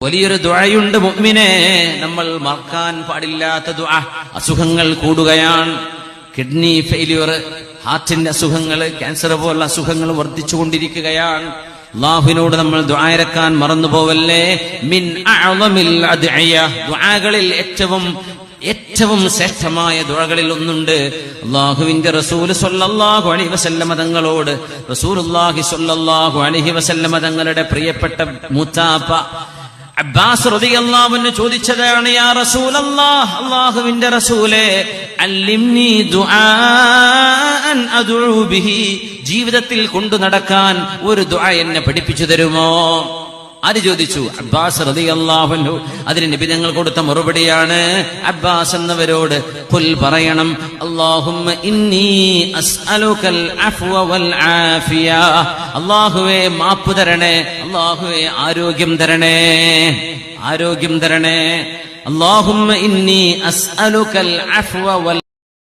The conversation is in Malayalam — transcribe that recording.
വലിയൊരു ദുആയുണ്ട് മുഅ്മിനേ, നമ്മൾ മറക്കാൻ പാടില്ലാത്ത ദുആ. അസുഖങ്ങൾ കൂടുകയാണ്, കിഡ്നി ഫെയിലിയർ, ഹാർട്ടിന്റെ അസുഖങ്ങൾ, ക്യാൻസർ പോലുള്ള അസുഖങ്ങൾ വർദ്ധിച്ചുകൊണ്ടിരിക്കുകയാണ്. അല്ലാഹുവിനോട് നമ്മൾ ദുആ ഇറക്കാൻ മറന്നുപോവല്ലേ. മിൻ അഅ്ളമിൽ അദ്ഇയ, ദുആകളിൽ ഏറ്റവും ശ്രേഷ്ഠമായ ദുആകളിൽ ഒന്നുണ്ട്. അല്ലാഹുവിന്റെ റസൂൽ സ്വല്ലല്ലാഹു അലൈഹി വസല്ലം തങ്ങളോട് റസൂലുള്ളാഹി സ്വല്ലല്ലാഹു അലൈഹി വസല്ലം തങ്ങളുടെ പ്രിയപ്പെട്ട മൂത്താപ്പ അബ്ബാസ് റളിയല്ലാഹു അൻഹു ചോദിച്ചതാണ്, യാ റസൂലല്ലാഹ്, അല്ലാഹുവിന്റെ റസൂലേ, അല്ലിംനി ദുആഅൻ അദ്ഉ ബിഹി, ജീവിതത്തിൽ കൊണ്ടു നടക്കാൻ ഒരു ദുആ എന്നെ പഠിപ്പിച്ചു തരുമോ? ആര് ചോദിച്ചു? അബ്ബാസ് റളിയല്ലാഹു അൻഹു. അതിന് നബി തങ്ങൾ കൊടുത്ത മറുപടിയാണ്, അബ്ബാസ് എന്നവരോട് ഖുൽ പറയണം, അല്ലാഹുമ്മ ഇന്നി അസ്അലുകൽ അഫ്വ വൽ ആഫിയ, അല്ലാഹുവേ മാപ്പ് തരണേ, അല്ലാഹുവേ ആരോഗ്യം തരണേ, ആരോഗ്യം തരണേ. അല്ലാഹുമ്മ ഇന്നി അസ്അലുകൽ അഫ്വ വൽ